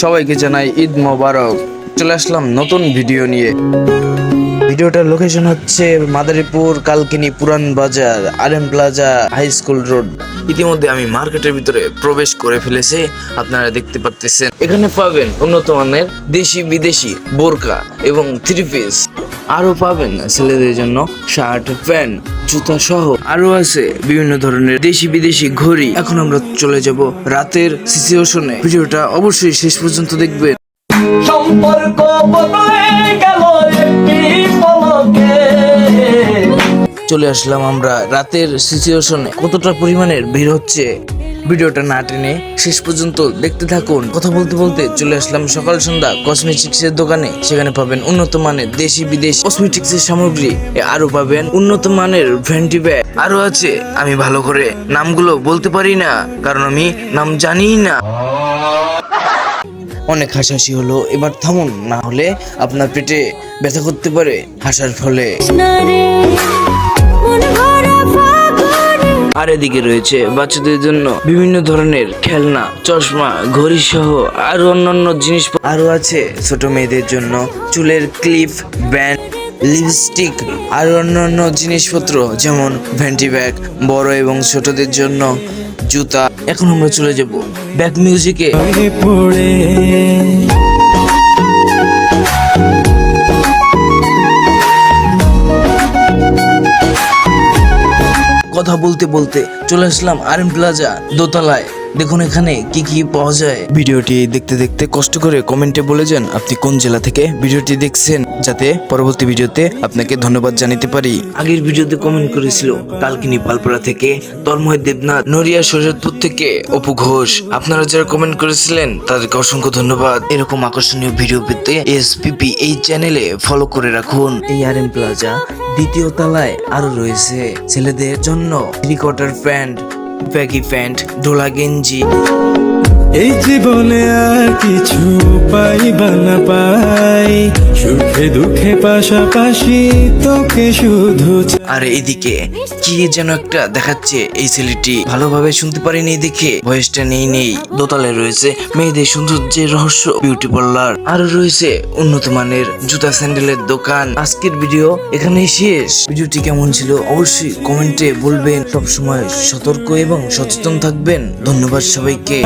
সবাইকে জানাই ঈদ মোবারক। চলে আসলাম নতুন ভিডিও নিয়ে। ভিডিওটার লোকেশন হচ্ছে Madaripur Kalkini Puran Bazar RM plaza high school road. ইতিমধ্যে আমি মার্কেটের ভিতরে প্রবেশ করে ফেলেছি। আপনারা দেখতে পাচ্ছেন এখানে পাবেন উন্নত মানের দেশি বিদেশি বোরকা এবং থ্রি পিস। আরো পাবেন ছেলেদের জন্য শার্ট প্যান্ট জুতা সহ আরো আছে বিভিন্ন ধরনের দেশি বিদেশি ঘড়ি। এখন আমরা চলে যাব রাতের সিচুয়েশনে। ভিডিওটা অবশ্যই শেষ পর্যন্ত দেখবেন। সম্পর্ক বদলে গেল একটি পলকে। চলে আসলাম আমরা রাতের সিচুয়েশনে। কতটা পরিমাণের ভিড় হচ্ছে ভিডিওটা না টেনে শেষ পর্যন্ত দেখতে থাকুন। কথা বলতে বলতে চলে আসলাম সকাল সন্ধ্যা কসমেটিক্স এর দোকানে। সেখানে পাবেন উন্নত মানের দেশি বিদেশি কসমেটিক্স এর সামগ্রী, আরো পাবেন উন্নত মানের ভ্যান্টি ব্যাগ। আরো আছে আমি ভালো করে নামগুলো বলতে পারি না, কারণ আমি নাম জানি না। অনেক হাসাহাসি হলো, এবার থামুন, না হলে আপনার পেটে ব্যথা করতে পারে হাসার ফলে। আর এদিকে রয়েছে বাচ্চাদের জন্য বিভিন্ন ধরনের খেলনা, চশমা, ঘড়ি সহ আরো অন্যান্য জিনিস। আরো আছে ছোট মেয়েদের জন্য চুলের ক্লিপ, ব্যান্ড, লিপস্টিক, আরো অন্যান্য জিনিসপত্র যেমন ভ্যান্টি ব্যাগ, বড় এবং ছোটদের জন্য জুতা। এখন আমরা চলে যাব ব্যাক মিউজিকে। কথা বলতে বলতে চলে আসলাম RM প্লাজা দোতলায়। দেখুন এখানে কি কি পাওয়া যায়। ভিডিওটি দেখতে দেখতে কষ্ট করে কমেন্টে বলে যান আপনি কোন জেলা থেকে ভিডিওটি দেখছেন, যাতে পরবর্তী ভিডিওতে আপনাকে ধন্যবাদ জানাতে পারি। আগের ভিডিওতে কমেন্ট করেছিল কালকিনি পালপাড়া থেকে তন্ময় দেবনাথ, নড়িয়া শরীয়তপুর থেকে অপু ঘোষ। আপনারা যারা কমেন্ট করেছিলেন তাদেরকে অসংখ্য ধন্যবাদ। এরকম আকর্ষণীয় ভিডিও পেতে SPP এই চ্যানেলে ফলো করে রাখুন। এই RM প্লাজা দ্বিতীয় তলায় আরো রয়েছে ছেলেদের জন্য three quarter pant, baggy pant, ডোলা গেঞ্জি। এই জীবনে আর কিছু পাইবা না পাই, সুখে দুঃখে পাশাপাশি তোকে শুধু। আর এদিকে কি যেন একটা দেখাচ্ছে, এই ছেলেটি ভালোভাবে শুনতে পারিনি দেখে ভয়েসটা নেই। দোতলায় রয়েছে মেয়েদের সৌন্দর্যের রহস্য বিউটি পার্লার, আরো রয়েছে উন্নত মানের জুতা স্যান্ডেলের দোকান। আজকের ভিডিও এখানেই শেষ। ভিডিওটি কেমন ছিল অবশ্যই কমেন্টে বলবেন। সবসময় সতর্ক এবং সচেতন থাকবেন। ধন্যবাদ সবাইকে।